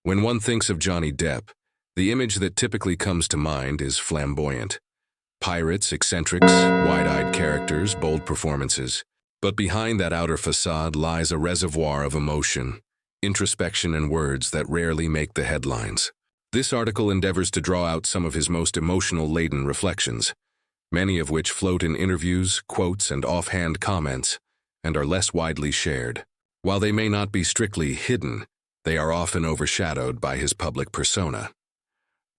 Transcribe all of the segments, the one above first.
When one thinks of Johnny Depp, the image that typically comes to mind is flamboyant. Pirates, eccentrics, wide-eyed characters, bold performances. But behind that outer facade lies a reservoir of emotion, introspection, and words that rarely make the headlines. This article endeavors to draw out some of his most emotional-laden reflections, many of which float in interviews, quotes, and offhand comments, and are less widely shared. While they may not be strictly hidden, they are often overshadowed by his public persona.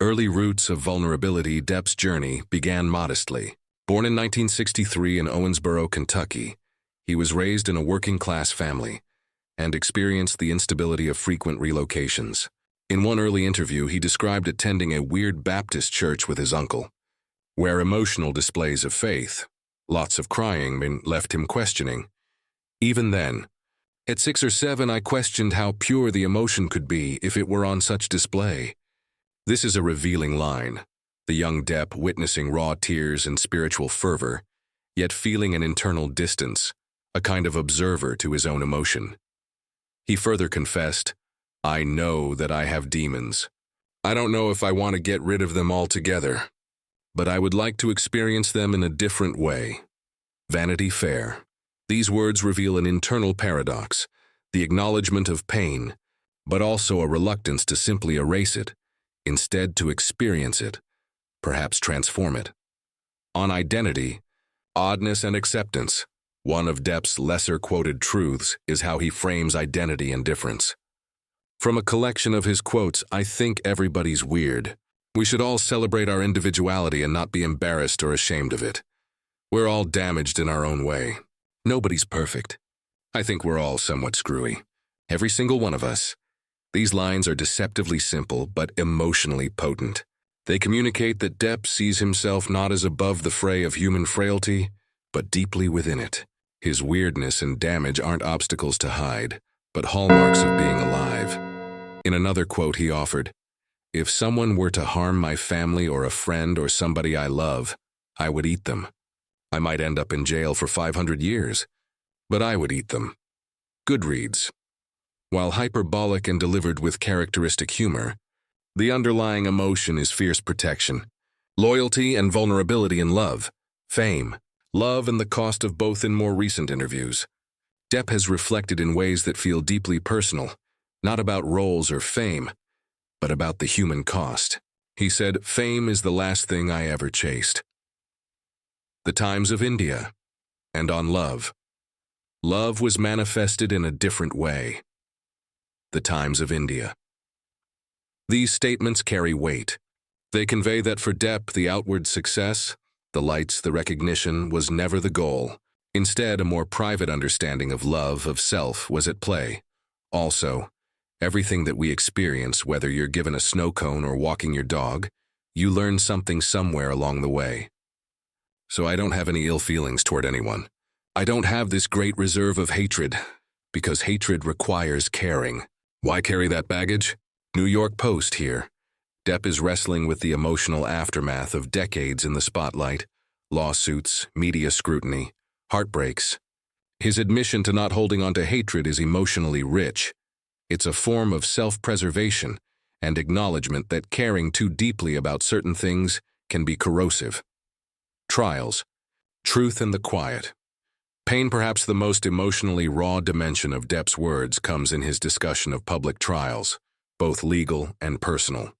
Early roots of vulnerability. Depp's journey began modestly. Born in 1963 in Owensboro, Kentucky, he was raised in a working-class family and experienced the instability of frequent relocations. In one early interview, he described attending a weird Baptist church with his uncle, where emotional displays of faith, lots of crying, left him questioning. Even then, at 6 or 7, I questioned how pure the emotion could be if it were on such display. This is a revealing line, the young Depp witnessing raw tears and spiritual fervor, yet feeling an internal distance, a kind of observer to his own emotion. He further confessed, "I know that I have demons. I don't know if I want to get rid of them altogether, but I would like to experience them in a different way." Vanity Fair. These words reveal an internal paradox, the acknowledgement of pain, but also a reluctance to simply erase it, instead to experience it, perhaps transform it. On identity, oddness, and acceptance, one of Depp's lesser-quoted truths is how he frames identity and difference. From a collection of his quotes, "I think everybody's weird. We should all celebrate our individuality and not be embarrassed or ashamed of it. We're all damaged in our own way. Nobody's perfect. I think we're all somewhat screwy. Every single one of us." These lines are deceptively simple but emotionally potent. They communicate that Depp sees himself not as above the fray of human frailty, but deeply within it. His weirdness and damage aren't obstacles to hide, but hallmarks of being alive. In another quote he offered, "If someone were to harm my family or a friend or somebody I love, I would eat them. I might end up in jail for 500 years, but I would eat them." Goodreads. While hyperbolic and delivered with characteristic humor, the underlying emotion is fierce protection, loyalty and vulnerability in love, fame, love and the cost of both. In more recent interviews, Depp has reflected in ways that feel deeply personal, not about roles or fame, but about the human cost. He said, "Fame is the last thing I ever chased." The Times of India. And on love. Love was manifested in a different way. The Times of India. These statements carry weight. They convey that for Depp, the outward success, the lights, the recognition, was never the goal. Instead, a more private understanding of love, of self, was at play. Also, everything that we experience, whether you're given a snow cone or walking your dog, you learn something somewhere along the way. So I don't have any ill feelings toward anyone. I don't have this great reserve of hatred, because hatred requires caring. Why carry that baggage? New York Post here. Depp is wrestling with the emotional aftermath of decades in the spotlight, lawsuits, media scrutiny, heartbreaks. His admission to not holding on to hatred is emotionally rich. It's a form of self-preservation and acknowledgement that caring too deeply about certain things can be corrosive. Trials. Truth and the quiet. Pain, perhaps the most emotionally raw dimension of Depp's words, comes in his discussion of public trials, both legal and personal.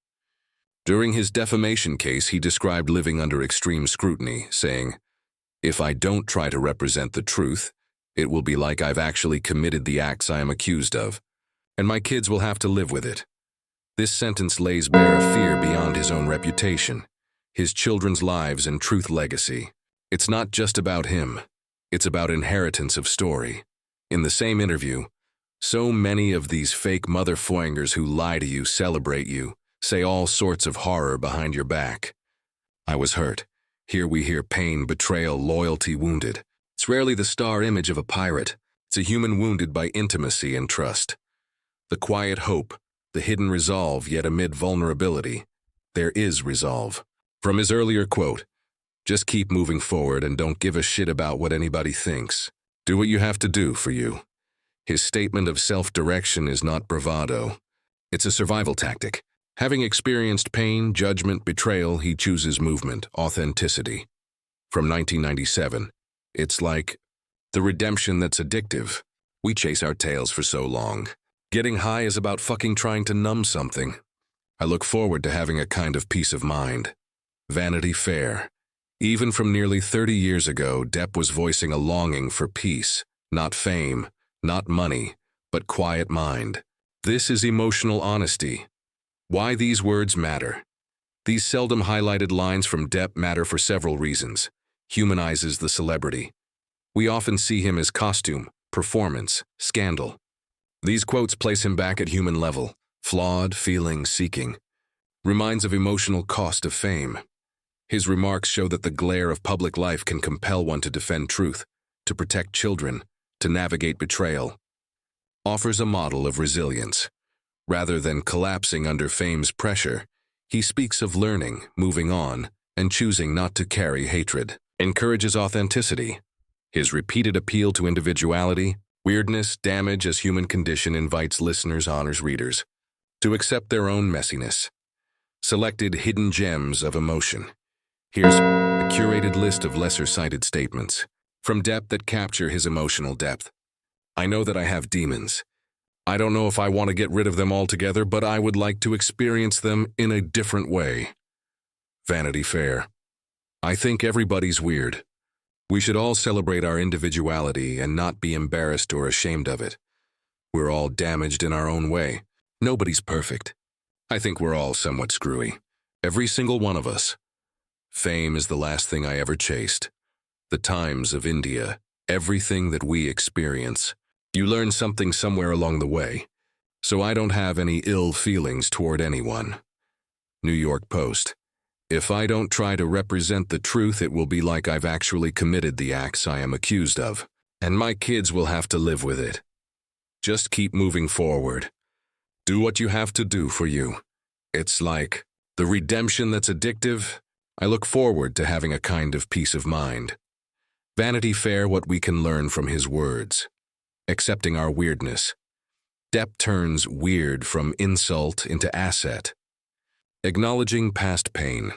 During his defamation case, he described living under extreme scrutiny, saying, "If I don't try to represent the truth, it will be like I've actually committed the acts I am accused of, and my kids will have to live with it." This sentence lays bare a fear beyond his own reputation, his children's lives and truth legacy. It's not just about him. It's about inheritance of story. In the same interview, so many of these fake motherfuckers who lie to you, celebrate you, say all sorts of horror behind your back. I was hurt. Here we hear pain, betrayal, loyalty, wounded. It's rarely the star image of a pirate. It's a human wounded by intimacy and trust. The quiet hope, the hidden resolve, yet amid vulnerability, there is resolve. From his earlier quote, "Just keep moving forward and don't give a shit about what anybody thinks. Do what you have to do for you." His statement of self-direction is not bravado. It's a survival tactic. Having experienced pain, judgment, betrayal, he chooses movement, authenticity. From 1997, it's like the redemption that's addictive. We chase our tails for so long. Getting high is about fucking trying to numb something. I look forward to having a kind of peace of mind. Vanity Fair. Even from nearly 30 years ago, Depp was voicing a longing for peace, not fame, not money, but quiet mind. This is emotional honesty. Why these words matter. These seldom highlighted lines from Depp matter for several reasons. Humanizes the celebrity. We often see him as costume, performance, scandal. These quotes place him back at human level, flawed, feeling, seeking. Reminds of emotional cost of fame. His remarks show that the glare of public life can compel one to defend truth, to protect children, to navigate betrayal. Offers a model of resilience. Rather than collapsing under fame's pressure, he speaks of learning, moving on, and choosing not to carry hatred. Encourages authenticity. His repeated appeal to individuality, weirdness, damage as human condition invites listeners, honors readers, to accept their own messiness. Selected hidden gems of emotion. Here's a curated list of lesser-cited statements from Depp that capture his emotional depth. I know that I have demons. I don't know if I want to get rid of them altogether, but I would like to experience them in a different way. Vanity Fair. I think everybody's weird. We should all celebrate our individuality and not be embarrassed or ashamed of it. We're all damaged in our own way. Nobody's perfect. I think we're all somewhat screwy. Every single one of us. Fame is the last thing I ever chased. The Times of India. Everything that we experience. You learn something somewhere along the way. So I don't have any ill feelings toward anyone. New York Post. If I don't try to represent the truth, it will be like I've actually committed the acts I am accused of, and my kids will have to live with it. Just keep moving forward. Do what you have to do for you. It's like the redemption that's addictive. I look forward to having a kind of peace of mind. Vanity Fair, what we can learn from his words. Accepting our weirdness. Depp turns weird from insult into asset. Acknowledging past pain.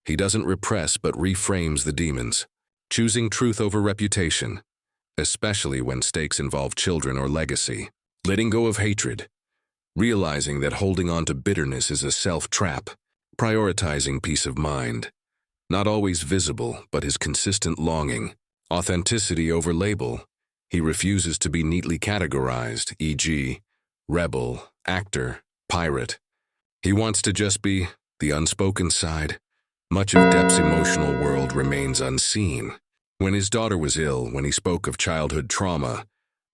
He doesn't repress but reframes the demons. Choosing truth over reputation, especially when stakes involve children or legacy. Letting go of hatred. Realizing that holding on to bitterness is a self-trap. Prioritizing peace of mind. Not always visible, but his consistent longing. Authenticity over label. He refuses to be neatly categorized, e.g., rebel, actor, pirate. He wants to just be the unspoken side. Much of Depp's emotional world remains unseen. When his daughter was ill, when he spoke of childhood trauma,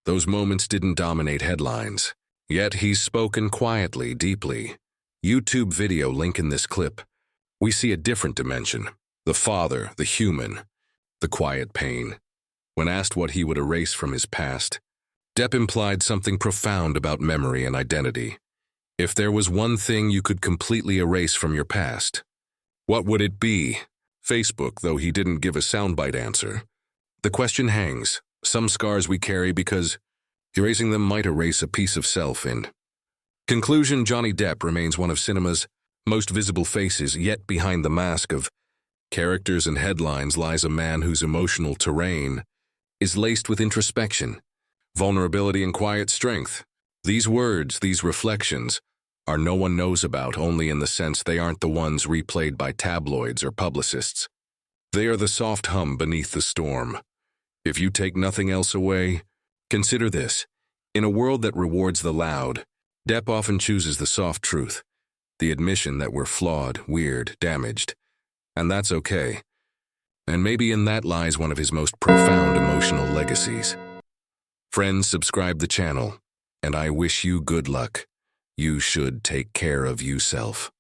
those moments didn't dominate headlines. Yet he's spoken quietly, deeply. YouTube video link in this clip. We see a different dimension. The father, the human, the quiet pain. When asked what he would erase from his past, Depp implied something profound about memory and identity. If there was one thing you could completely erase from your past, what would it be? Facebook, though he didn't give a soundbite answer. The question hangs. Some scars we carry because erasing them might erase a piece of self in. Conclusion: Johnny Depp remains one of cinema's most visible faces, yet behind the mask of characters and headlines lies a man whose emotional terrain is laced with introspection, vulnerability, and quiet strength. These words, these reflections, are no one knows about only in the sense they aren't the ones replayed by tabloids or publicists. They are the soft hum beneath the storm. If you take nothing else away, consider this. In a world that rewards the loud, Depp often chooses the soft truth, the admission that we're flawed, weird, damaged, and that's okay. And maybe in that lies one of his most profound emotional legacies. Friends, subscribe the channel, and I wish you good luck. You should take care of yourself.